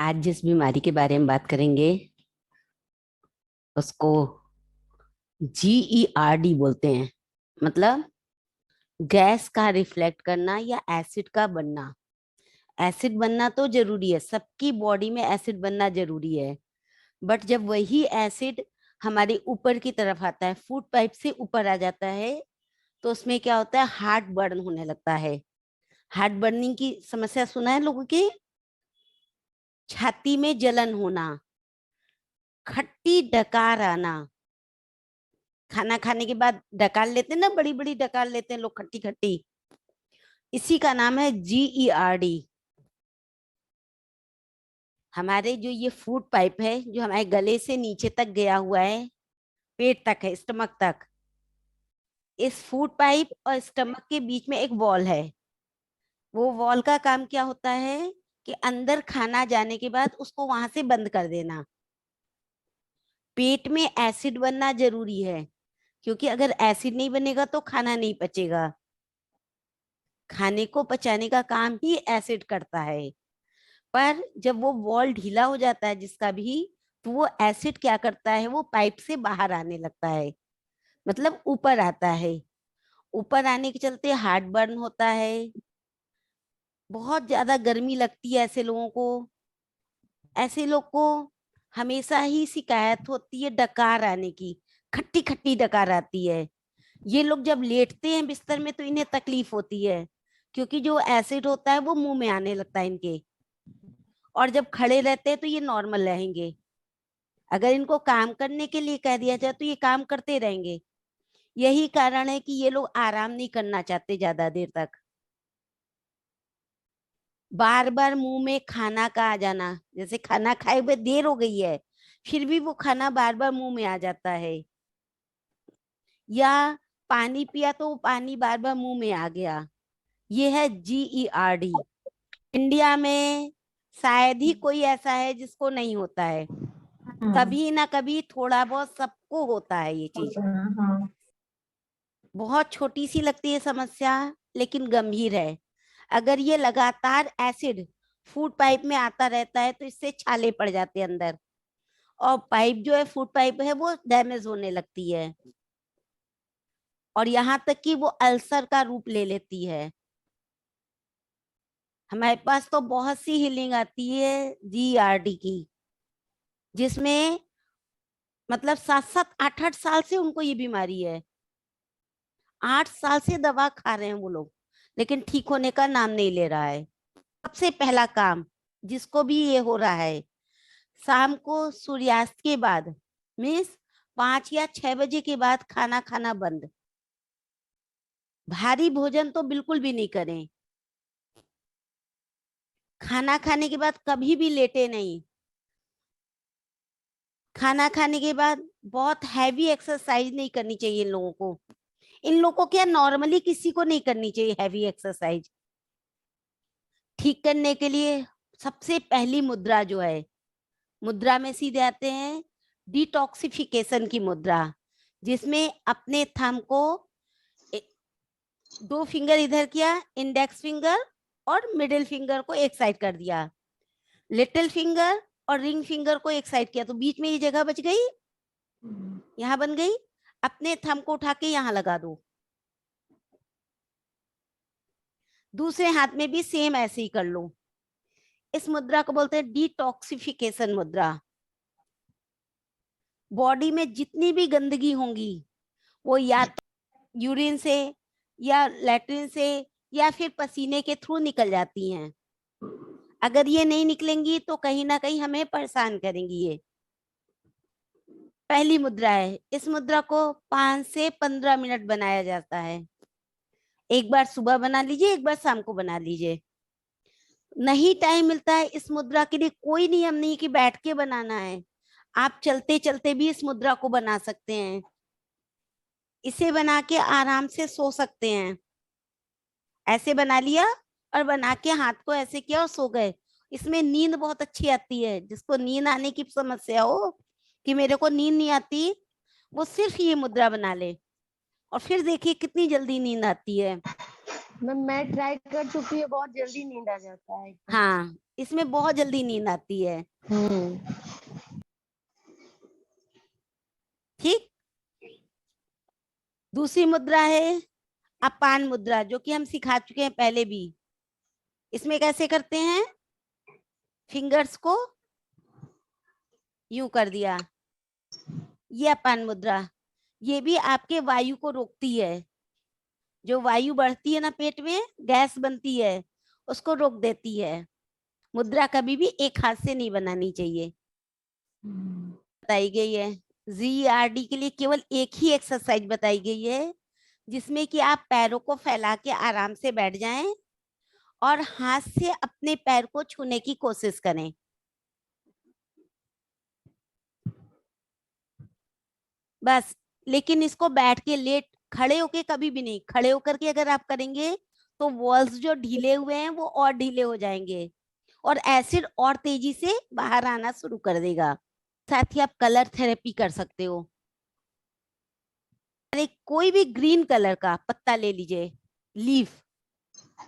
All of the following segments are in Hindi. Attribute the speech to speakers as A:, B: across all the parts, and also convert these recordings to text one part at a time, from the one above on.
A: आज जिस बीमारी के बारे में बात करेंगे उसको GERD बोलते हैं। मतलब गैस का रिफ्लेक्ट करना या एसिड का बनना। एसिड बनना तो जरूरी है, सबकी बॉडी में एसिड बनना जरूरी है। बट जब वही एसिड हमारे ऊपर की तरफ आता है, फूड पाइप से ऊपर आ जाता है, तो उसमें क्या होता है, हार्ट बर्न होने लगता है। हार्ट बर्निंग की समस्या सुना है लोगों की? छाती में जलन होना, खट्टी डकार आना। खाना खाने के बाद डकार लेते हैं ना, बड़ी बड़ी डकार लेते हैं लोग, खट्टी खट्टी। इसी का नाम है GERD। हमारे जो ये फूड पाइप है, जो हमारे गले से नीचे तक गया हुआ है, पेट तक है, स्टमक तक। इस फूड पाइप और स्टमक के बीच में एक वॉल है। वो वॉल का काम क्या होता है कि अंदर खाना जाने के बाद उसको वहां से बंद कर देना। पेट में एसिड बनना जरूरी है, क्योंकि अगर एसिड नहीं बनेगा तो खाना नहीं पचेगा। खाने को पचाने का काम ही एसिड करता है। पर जब वो वॉल ढीला हो जाता है जिसका भी, तो वो एसिड क्या करता है, वो पाइप से बाहर आने लगता है, मतलब ऊपर आता है। ऊपर आने के चलते हार्ट बर्न होता है, बहुत ज्यादा गर्मी लगती है ऐसे लोगों को। ऐसे लोग को हमेशा ही शिकायत होती है डकार आने की, खट्टी खट्टी डकार आती है। ये लोग जब लेटते हैं बिस्तर में तो इन्हें तकलीफ होती है, क्योंकि जो एसिड होता है वो मुंह में आने लगता है इनके। और जब खड़े रहते हैं तो ये नॉर्मल रहेंगे। अगर इनको काम करने के लिए कह दिया जाए तो ये काम करते रहेंगे। यही कारण है कि ये लोग आराम नहीं करना चाहते ज्यादा देर तक। बार बार मुंह में खाना का आ जाना, जैसे खाना खाए हुए देर हो गई है, फिर भी वो खाना बार बार मुंह में आ जाता है। या पानी पिया तो वो पानी बार बार मुंह में आ गया। ये है GERD। इंडिया में शायद ही कोई ऐसा है जिसको नहीं होता है।
B: हाँ।
A: कभी ना कभी थोड़ा बहुत सबको होता है ये चीज।
B: होता है, हाँ।
A: बहुत छोटी सी लगती है समस्या, लेकिन गंभीर है। अगर ये लगातार एसिड फूड पाइप में आता रहता है तो इससे छाले पड़ जाते हैं अंदर, और पाइप जो है, फूड पाइप है, वो डैमेज होने लगती है। और यहाँ तक कि वो अल्सर का रूप ले लेती है। हमारे पास तो बहुत सी हीलिंग आती है GERD की, जिसमें मतलब 7 7 8 8 साल से उनको ये बीमारी है। 8 साल से दवा खा रहे हैं वो लोग, लेकिन ठीक होने का नाम नहीं ले रहा है। सबसे पहला काम जिसको भी ये हो रहा है, शाम को सूर्यास्त के बाद, मीन्स 5 या 6 बजे के बाद खाना खाना बंद। भारी भोजन तो बिल्कुल भी नहीं करें। खाना खाने के बाद कभी भी लेटे नहीं। खाना खाने के बाद बहुत हैवी एक्सरसाइज नहीं करनी चाहिए इन लोगों को। इन लोगों को क्या, नॉर्मली किसी को नहीं करनी चाहिए हैवी एक्सरसाइज। ठीक करने के लिए सबसे पहली मुद्रा जो है, मुद्रा में सीधे आते हैं डिटॉक्सिफिकेशन की मुद्रा, जिसमें अपने थंब को 2 फिंगर इधर किया, इंडेक्स फिंगर और मिडिल फिंगर को एक साइड कर दिया, लिटिल फिंगर और रिंग फिंगर को एक साइड किया, तो बीच में ये जगह बच गई, यहाँ बन गई। अपने थंब को उठा के यहाँ लगा दो। दूसरे हाथ में भी सेम ऐसे ही कर लो। इस मुद्रा को बोलते हैं डिटॉक्सिफिकेशन मुद्रा। बॉडी में जितनी भी गंदगी होंगी, वो या तो यूरिन से, या लेट्रिन से, या फिर पसीने के थ्रू निकल जाती हैं। अगर ये नहीं निकलेंगी तो कहीं ना कहीं हमें परेशान करेंगी ये। पहली मुद्रा है, इस मुद्रा को 5 से 15 मिनट बनाया जाता है। एक बार सुबह बना लीजिए, एक बार शाम को बना लीजिए। नहीं टाइम मिलता है, इस मुद्रा के लिए कोई नियम नहीं कि बैठ के बनाना है। आप चलते चलते भी इस मुद्रा को बना सकते हैं। इसे बना के आराम से सो सकते हैं। ऐसे बना लिया और बना के हाथ को ऐसे किया और सो गए। इसमें नींद बहुत अच्छी आती है। जिसको नींद आने की समस्या हो कि मेरे को नींद नहीं आती, वो सिर्फ ये मुद्रा बना ले और फिर देखिए कितनी जल्दी नींद आती है।
B: मैं ट्राई कर चुकी है, बहुत जल्दी नींद आ जाता है।
A: हाँ, इसमें बहुत जल्दी नींद आती है। ठीक। दूसरी मुद्रा है अपान मुद्रा, जो कि हम सिखा चुके हैं पहले भी। इसमें कैसे करते हैं? फिंगर्स को यूं कर दिया, ये अपान मुद्रा। ये भी आपके वायु को रोकती है। जो वायु बढ़ती है ना पेट में, गैस बनती है, उसको रोक देती है। मुद्रा कभी भी एक हाथ से नहीं बनानी चाहिए, बताई गई है। जीआरडी के लिए केवल एक ही एक्सरसाइज बताई गई है, जिसमें कि आप पैरों को फैला के आराम से बैठ जाएं और हाथ से अपने पैर को छूने की कोशिश करें। बस। लेकिन इसको बैठ के, लेट, खड़े होके कभी भी नहीं। खड़े होकर के अगर आप करेंगे तो वॉल्स जो ढीले हुए हैं वो और ढीले हो जाएंगे और एसिड और तेजी से बाहर आना शुरू कर देगा। साथ ही आप कलर थेरेपी कर सकते हो। अरे कोई भी ग्रीन कलर का पत्ता ले लीजिए, लीफ,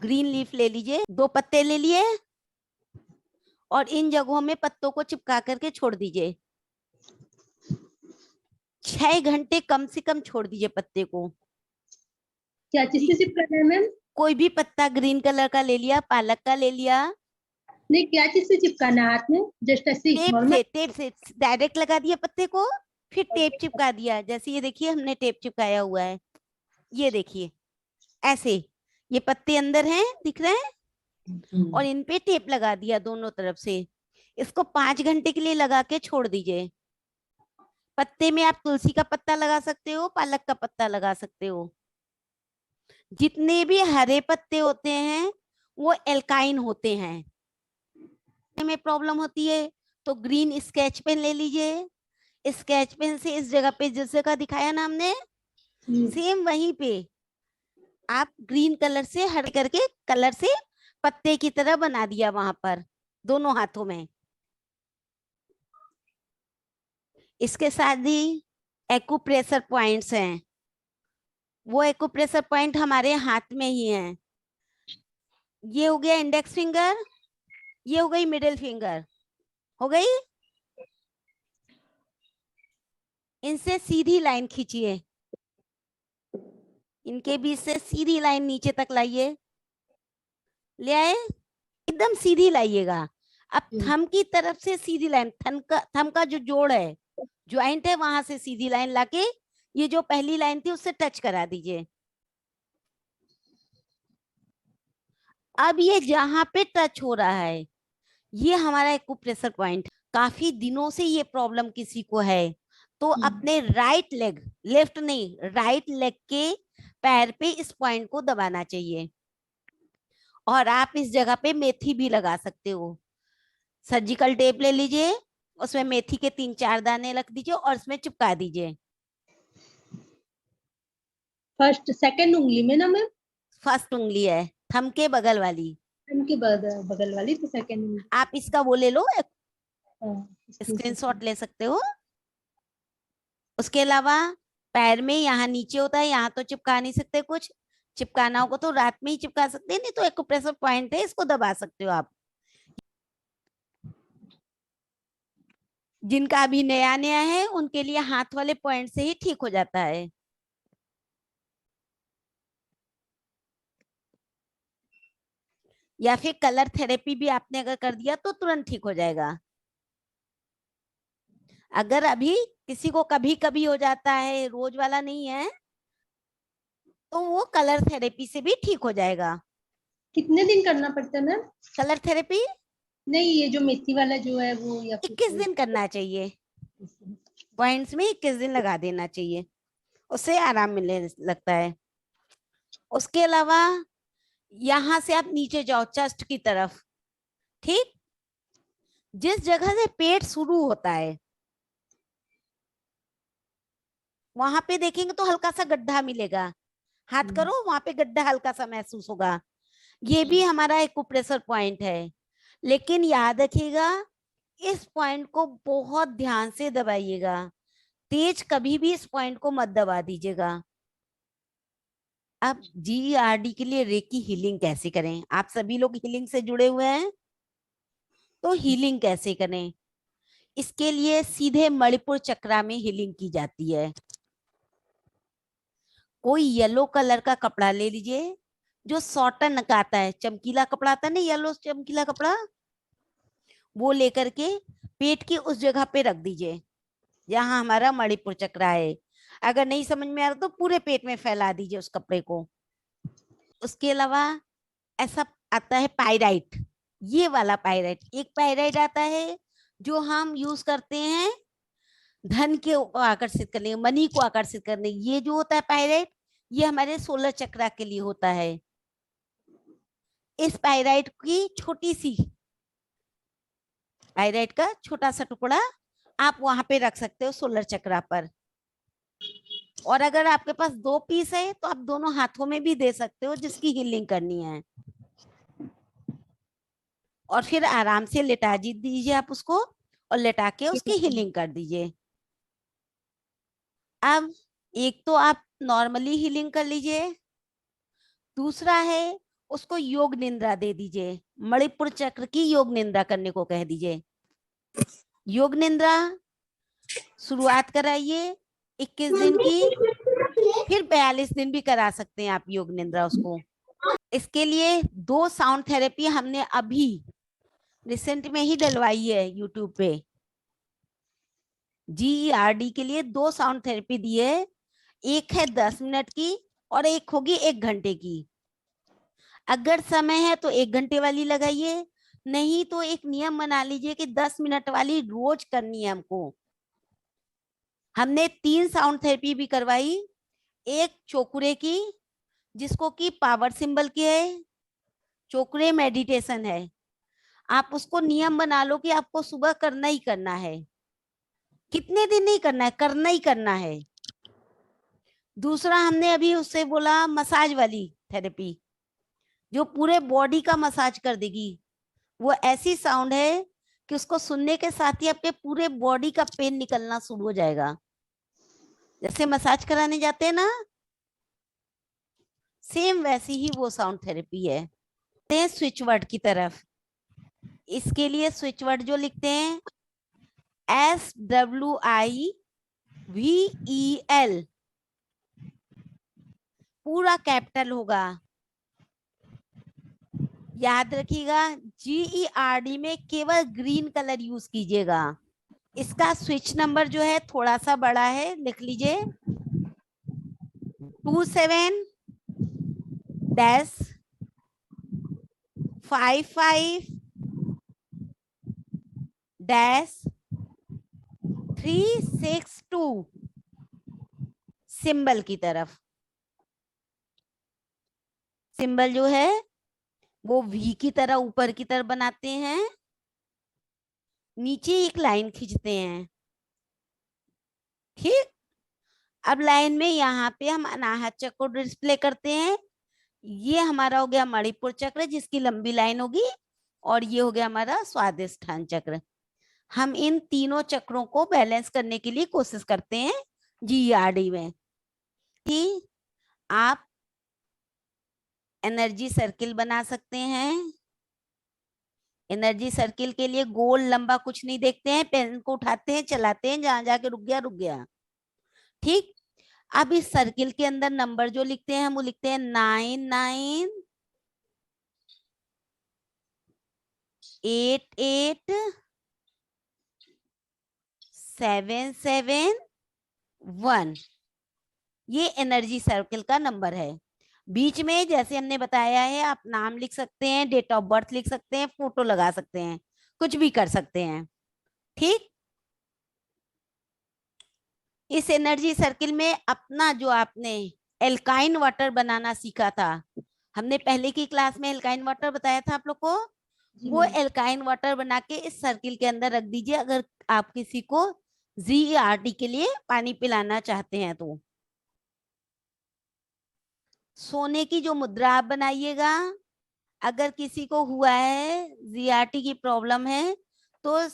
A: ग्रीन लीफ ले लीजिए, 2 पत्ते ले लिए और इन जगहों में पत्तों को चिपका करके छोड़ दीजिए। 6 घंटे कम से कम छोड़ दीजिए पत्ते को।
B: क्या चीज से चिपकाना है मैम?
A: कोई भी पत्ता ग्रीन कलर का ले लिया, पालक का ले लिया।
B: नहीं, क्या चीज से चिपकाना है? हाथ में जस्ट ऐसे नॉर्मल?
A: टेप से डायरेक्ट लगा दिया पत्ते को, फिर टेप चिपका दिया। जैसे ये देखिए हमने टेप चिपकाया हुआ है, ये देखिए ऐसे। ये पत्ते अंदर हैं, दिख रहे हैं, और इन पे टेप लगा दिया दोनों तरफ से। इसको 5 घंटे के लिए लगा के छोड़ दीजिए। पत्ते में आप तुलसी का पत्ता लगा सकते हो, पालक का पत्ता लगा सकते हो। जितने भी हरे पत्ते होते हैं वो एल्काइन होते हैं। में प्रॉब्लम होती है तो ग्रीन स्केच पेन ले लीजिए। स्केच पेन से इस जगह पे जिस जगह दिखाया ना हमने, सेम वहीं पे आप ग्रीन कलर से हट करके कलर से पत्ते की तरह बना दिया वहां पर, दोनों हाथों में। इसके साथ ही एक्यूप्रेशर पॉइंट्स हैं। वो एक्यूप्रेशर पॉइंट हमारे हाथ में ही हैं। ये हो गया इंडेक्स फिंगर, ये हो गई मिडिल फिंगर, हो गई। इनसे सीधी लाइन खींचिए, इनके बीच से सीधी लाइन नीचे तक लाइए। ले आए, एकदम सीधी लाइएगा। अब थंब की तरफ से सीधी लाइन, थंब का जो जोड़ है, ज्वाइंट है, वहां से सीधी लाइन लाके ये जो पहली लाइन थी उससे टच करा दीजिए। अब ये जहां पे टच हो रहा है ये हमारा एक्यूप्रेशर पॉइंट। काफी दिनों से ये प्रॉब्लम किसी को है तो अपने राइट लेग, लेफ्ट नहीं, राइट लेग के पैर पे इस पॉइंट को दबाना चाहिए। और आप इस जगह पे मेथी भी लगा सकते हो। सर्जिकल टेप ले लीजिए, उसमें मेथी के 3-4 दाने रख दीजिए और उसमें चिपका दीजिए।
B: फर्स्ट सेकंड उंगली में ना मैम?
A: फर्स्ट उंगली है, थंब के बगल वाली।
B: थंब के बगल वाली तो सेकंड उंगली।
A: आप इसका वो ले लो,
B: हाँ,
A: स्क्रीनशॉट ले सकते हो। उसके अलावा पैर में यहाँ नीचे होता है, यहाँ तो चिपका नहीं सकते। कुछ चिपकाना होगा तो रात में ही चिपका सकते हैं, नहीं तो एक्यूप्रेशर पॉइंट है, इसको दबा सकते हो आप। जिनका अभी नया नया है उनके लिए हाथ वाले पॉइंट से ही ठीक हो जाता है। या फिर कलर थेरेपी भी आपने अगर कर दिया तो तुरंत ठीक हो जाएगा। अगर अभी किसी को कभी कभी हो जाता है, रोज वाला नहीं है, तो वो कलर थेरेपी से भी ठीक हो जाएगा।
B: कितने दिन करना पड़ता है मैम?
A: कलर थेरेपी
B: नहीं, ये जो मेथी वाला जो है वो, या
A: 21 दिन करना चाहिए। पॉइंट्स में 21 दिन लगा देना चाहिए, उससे आराम मिलने लगता है। उसके अलावा यहां से आप नीचे जाओ चेस्ट की तरफ। ठीक, जिस जगह से पेट शुरू होता है वहां पे देखेंगे तो हल्का सा गड्ढा मिलेगा। हाथ करो, वहां पे गड्ढा हल्का सा महसूस होगा। ये भी हमारा एक्यूप्रेशर पॉइंट है। लेकिन याद रखिएगा, इस पॉइंट को बहुत ध्यान से दबाइएगा। तेज कभी भी इस पॉइंट को मत दबा दीजिएगा। अब GERD के लिए रेकी हीलिंग कैसे करें? आप सभी लोग हीलिंग से जुड़े हुए हैं, तो हीलिंग कैसे करें? इसके लिए सीधे मणिपुर चक्रा में हीलिंग की जाती है। कोई येलो कलर का कपड़ा ले लीजिए, जो सॉटन का आता है, चमकीला कपड़ा आता है ना, येलो चमकीला कपड़ा, वो लेकर के पेट की उस जगह पे रख दीजिए जहां हमारा मणिपुर चक्र है। अगर नहीं समझ में आ रहा तो पूरे पेट में फैला दीजिए उस कपड़े को। उसके अलावा ऐसा आता है पायराइट, ये वाला पायराइट, एक पायराइट आता है जो हम यूज करते हैं धन के को आकर्षित करने, मनी को आकर्षित करने। ये जो होता है पायराइट, ये हमारे सोलर चक्रा के लिए होता है। इस पायराइट की छोटी सी, पायराइट का छोटा सा टुकड़ा आप वहां पे रख सकते हो सोलर चक्रा पर। और अगर आपके पास 2 पीस है तो आप दोनों हाथों में भी दे सकते हो, जिसकी हीलिंग करनी है। और फिर आराम से लिटा जी दीजिए आप उसको, और लिटा के उसकी हीलिंग कर दीजिए। अब एक तो आप नॉर्मली हीलिंग कर लीजिए, दूसरा है उसको योग निंद्रा दे दीजिए, मणिपुर चक्र की योग निंद्रा करने को कह दीजिए। योग निंद्रा शुरुआत कराइए 21 दिन की, फिर 42 दिन भी करा सकते हैं आप योग निंद्रा उसको। इसके लिए 2 साउंड थेरेपी हमने अभी रिसेंट में ही डलवाई है यूट्यूब पे। GERD के लिए 2 साउंड थेरेपी दी है, एक है 10 मिनट की और एक होगी 1 घंटे की। अगर समय है तो 1 घंटे वाली लगाइए, नहीं तो एक नियम बना लीजिए कि 10 मिनट वाली रोज करनी है हमको। हमने 3 साउंड थेरेपी भी करवाई, एक चोकुरे की, जिसको कि पावर सिंबल की है, चोकुरे मेडिटेशन है। आप उसको नियम बना लो कि आपको सुबह करना ही करना है, कितने दिन नहीं करना है, करना ही करना है। दूसरा हमने अभी उससे बोला मसाज वाली थेरेपी, जो पूरे बॉडी का मसाज कर देगी। वो ऐसी साउंड है कि उसको सुनने के साथ ही आपके पूरे बॉडी का पेन निकलना शुरू हो जाएगा। जैसे मसाज कराने जाते हैं ना, सेम वैसी ही वो साउंड थेरेपी है। स्विच वर्ड की तरफ, इसके लिए स्विच वर्ड जो लिखते हैं SWIVEL, पूरा कैपिटल होगा, याद रखिएगा। GERD में केवल ग्रीन कलर यूज कीजिएगा। इसका स्विच नंबर जो है थोड़ा सा बड़ा है, लिख लीजिए 27-55-362 सिंबल की तरफ। सिंबल जो है वो V की तरह ऊपर की तरफ बनाते हैं, नीचे एक लाइन खींचते हैं, ठीक। अब लाइन में यहाँ पे हम अनाहत चक्र को डिस्प्ले करते हैं। ये हमारा हो गया मणिपुर चक्र, जिसकी लंबी लाइन होगी, और ये हो गया हमारा स्वादिष्ठान चक्र। हम इन तीनों चक्रों को बैलेंस करने के लिए कोशिश करते हैं GERD में, कि आप एनर्जी सर्किल बना सकते हैं। एनर्जी सर्किल के लिए गोल लंबा कुछ नहीं देखते हैं, पेन को उठाते हैं, चलाते हैं, जहां जाके रुक गया रुक गया, ठीक। अब इस सर्किल के अंदर नंबर जो लिखते हैं, हम वो लिखते हैं 99887771। ये एनर्जी सर्किल का नंबर है। बीच में जैसे हमने बताया है, आप नाम लिख सकते हैं, डेट ऑफ बर्थ लिख सकते हैं, फोटो लगा सकते हैं, कुछ भी कर सकते हैं, ठीक। इस एनर्जी सर्किल में अपना जो आपने एल्काइन वाटर बनाना सीखा था, हमने पहले की क्लास में एल्काइन वाटर बताया था आप लोग को, वो एल्काइन वाटर बना के इस सर्किल के अंदर रख दीजिए, अगर आप किसी को GERD के लिए पानी पिलाना चाहते हैं तो। सोने की जो मुद्रा आप बनाइएगा, अगर किसी को हुआ है GERD की प्रॉब्लम है, तो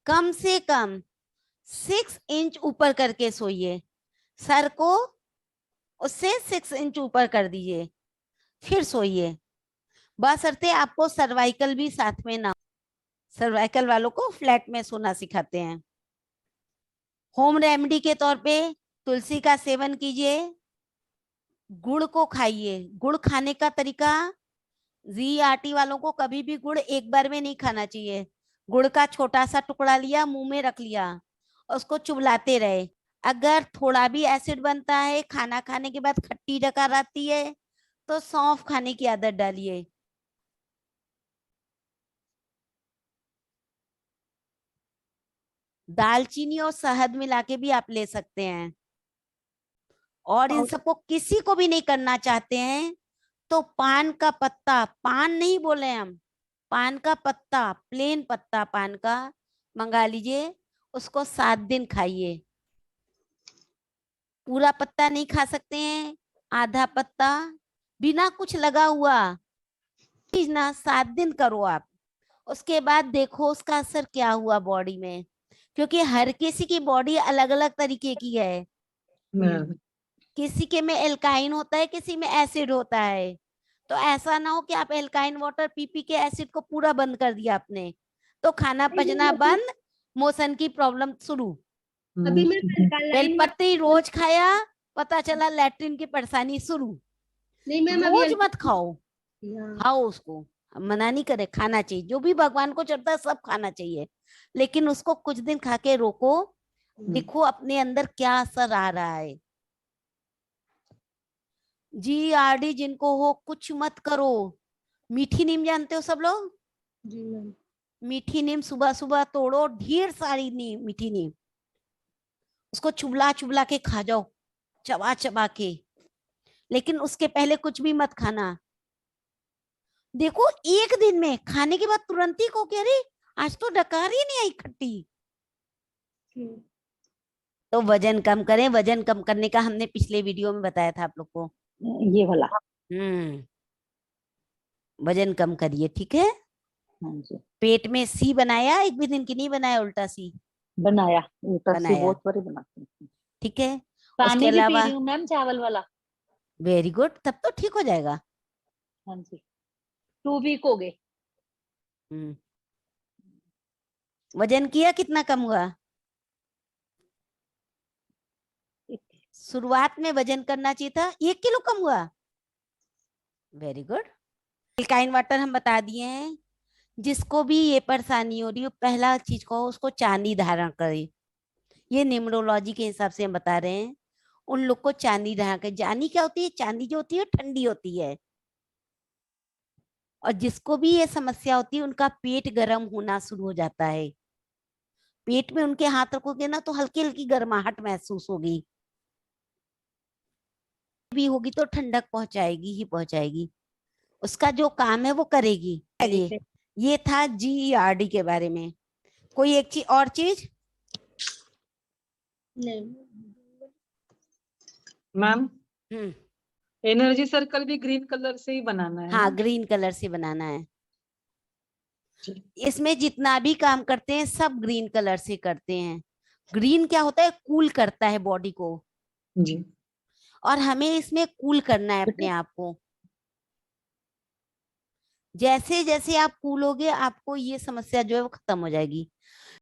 A: कम से कम 6 इंच ऊपर करके सोइए, सर को उससे 6 इंच ऊपर कर दीजिए, फिर सोइए। बशर्ते आपको सर्वाइकल भी साथ में ना, सर्वाइकल वालों को फ्लैट में सोना सिखाते हैं। होम रेमेडी के तौर पे तुलसी का सेवन कीजिए, गुड़ को खाइए। गुड़ खाने का तरीका, जी वालों को कभी भी गुड़ एक बार में नहीं खाना चाहिए। गुड़ का छोटा सा टुकड़ा लिया, मुंह में रख लिया, उसको चुबलाते रहे। अगर थोड़ा भी एसिड बनता है, खाना खाने के बाद खट्टी डकार आती है, तो सौंफ खाने की आदत डालिए। दालचीनी और शहद मिला के भी आप ले सकते हैं। और इन
B: और
A: सबको किसी को भी नहीं करना चाहते हैं तो पान का पत्ता, पान नहीं बोले हम, पान का पत्ता, प्लेन पत्ता पान का मंगा लीजिए, उसको 7 दिन खाइए। पूरा पत्ता नहीं खा सकते हैं, आधा पत्ता, बिना कुछ लगा हुआ चीज ना 7 दिन करो आप। उसके बाद देखो उसका असर क्या हुआ बॉडी में, क्योंकि हर किसी की बॉडी अलग अलग तरीके की है। किसी के में एल्काइन होता है, किसी में एसिड होता है। तो ऐसा ना हो कि आप एल्काइन वाटर पी पी के एसिड को पूरा बंद कर दिया आपने, तो खाना
B: नहीं
A: पचना
B: मैम,
A: बंद, मोशन की प्रॉब्लम शुरू।
B: अभी मैं अल्कालाइन
A: बेलपत्ती रोज खाया, पता चला लैट्रिन की परेशानी शुरू।
B: नहीं मैम, अभी
A: रोज मत खाओ,
B: हाँ।
A: खाओ उसको, हम मना नहीं करे, खाना चाहिए, जो भी भगवान को चढ़ता है सब खाना चाहिए, लेकिन उसको कुछ दिन खा के रोको, देखो अपने अंदर क्या असर आ रहा है। जी जिनको हो कुछ मत करो। मीठी नीम जानते हो सब लोग?
B: जी मैम।
A: मीठी नीम सुबह सुबह तोड़ो, ढेर सारी नीम, मीठी नीम, उसको चुबला चुबला के खा जाओ, चबा चबा के, लेकिन उसके पहले कुछ भी मत खाना। देखो एक दिन में खाने के बाद तुरंत ही को कह रही आज तो डकार ही नहीं आई खट्टी। तो वजन कम करें, वजन कम करने का हमने पिछले वीडियो में बताया था आप लोग को।
C: ये वाला।
A: हम्म, वजन कम करिए, ठीक है।
C: हाँ जी।
A: पेट में सी बनाया, एक भी दिन की नहीं बनाया, उल्टा सी
C: बनाया, उल्टा सी
A: बनाया,
C: बहुत बारी बनाती हूँ।
A: ठीक है। उसके
C: पानी भी पी
A: अलावा
C: रही हूँ मैम, चावल वाला।
A: वेरी गुड, तब तो ठीक हो जाएगा।
C: हाँ जी, 2 वीक हो गए।
A: हम्म, वजन किया कितना कम हुआ? शुरुआत में वजन करना चाहिए था, 1 किलो कम हुआ। Very good. एल्काइन वाटर हम बता दिए हैं। जिसको भी ये परेशानी हो रही हो, पहला चीज को उसको चांदी धारण करे। ये न्यूमरोलॉजी के हिसाब से हम बता रहे हैं, उन लोग को चांदी धारण करे। चांदी क्या होती है? चांदी जो होती है ठंडी होती है। और जिसको भी ये समस्या होती है उनका पेट गर्म होना शुरू हो जाता है। पेट में उनके हाथ रखोगे ना तो हल्की हल्की गर्माहट महसूस होगी, भी होगी तो ठंडक पहुंचाएगी ही पहुंचाएगी, उसका जो काम है वो करेगी। चलिए, ये था GERD के बारे में। कोई एक चीज और चीज?
B: नहीं
C: मैम,
A: हम्म,
C: एनर्जी सर्कल भी ग्रीन कलर से ही बनाना है
A: हाँ
C: ना?
A: ग्रीन कलर से बनाना है।
C: जी।
A: इसमें जितना भी काम करते हैं सब ग्रीन कलर से करते हैं। ग्रीन क्या होता है? कूल करता है बॉडी को,
C: जी।
A: और हमें इसमें कूल करना है अपने आप को। जैसे जैसे आप कूल होगे आपको ये समस्या जो है वो खत्म हो जाएगी।